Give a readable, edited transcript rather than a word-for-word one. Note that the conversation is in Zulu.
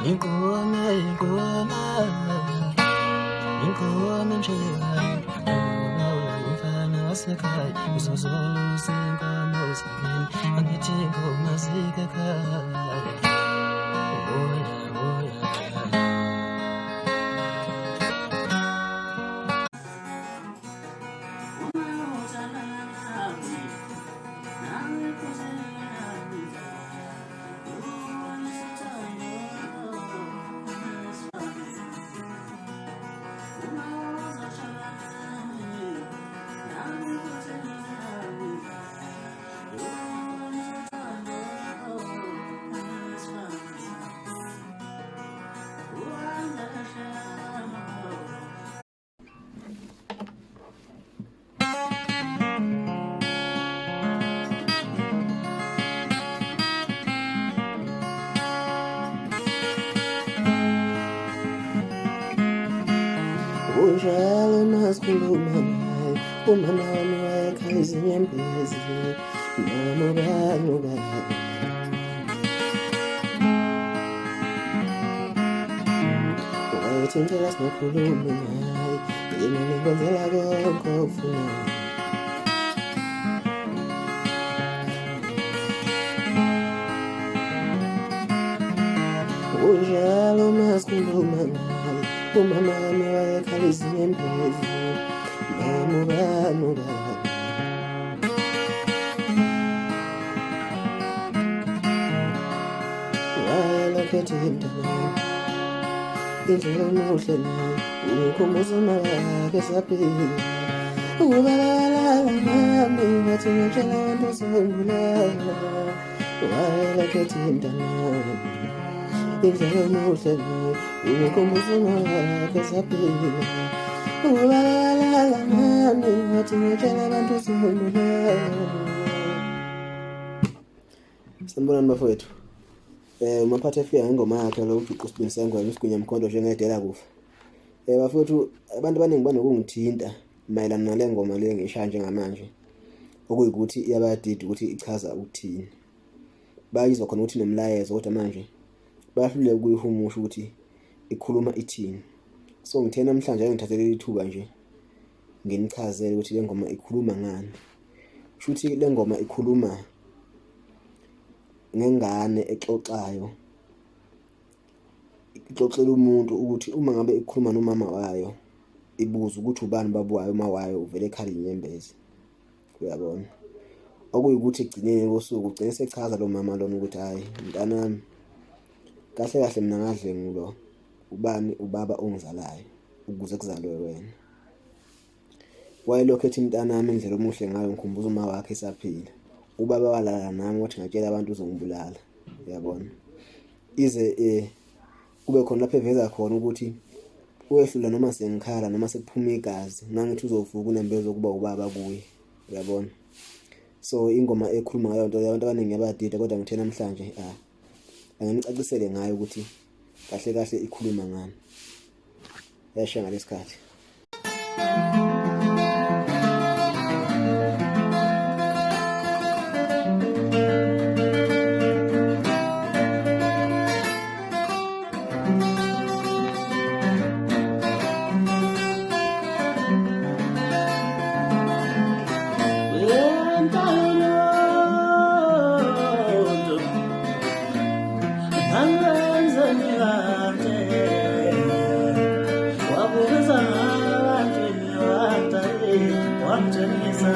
Ingoma, ingoma, ingoma mshayelana. Ngibona umfana wasekhaya, uzozolo usinkomo usamini. Angithi ingoma zikekhaya. Oya, oya. Unjalo masikhuluma naye, umama wami wayekhala izinyembezi, noma ubani ubani. Wayethi ngicela singakhulumi naye, yena ngikwenzela konke okufunayo. Unjalo masikhuluma naye, umama wami wayekhala izinyembezi, noma ubani ubani. Wayelokhethe emntanami, indlela omuhle naye, ungikhumbuza umakakhe esaphila. Ubalala mami, wathi ngitshela abantu uzongibulala. Wayelokhethe emntanami, indlela omuhle naye, ungikhumbuza umakakhe esaphila. Ubalala mami, wathi ngitshela abantu uzongibulala. Sanibonani bafowethu. Umaphathi efika ngengoma yakhe lo uJuqu Sibisi ngwane isigunya mkhondo njengedela kufa. Bafowethu abantu abaningi banokungithinta mayelana nale ngoma le ngishaya njengamanje. Okuyikuthi iyabadida ukuthi ichaza ukuthini. Bayizwa khona ukuthi nomlayezo kodwa manje bayahlule ukuyihumusha ukuthi ikhuluma ithini. So ngithe namhlanje ngithathele ithuba nje nginichazele ukuthi le ngoma ikhuluma ngani. Shuthi le ngoma ikhuluma ngengane exoxayo, ixoxela umuntu ukuthi uma ngabe ikhuluma nomama wayo ibuza ukuthi ubani babuwayo uma wayo uvele ekhala inyembezi. Uyabona, okuyikuthi egcineni kosuku ugcine sechaza lo mama lona ukuthi hayi mntanami, kahle kahle mina ngadle ngulo ubani ubaba ongizalayo ukuze kuzalwe wena. Wayelokhethe mntanami indlela omuhle ngayo ngikhumbuza uma wakhe esaphila. Ubaba walala nami wathi ngatshela abantu uzongibulala. Uyabona, ize kube khona lapho eveza khona ukuthi uyehlula noma sengikhala noma sekuphuma igazi, nangithi uzovuka unembezo kuba ubaba kuye. Uyabona, so ingoma ekhuluma ngayo nto abantu abaningi yabadida kodwa ngithe namhlanje anginicacisele ngayo ukuthi kahle kahle ikhuluma ngani. Yasha ngalesikhathi. Wanjanisa,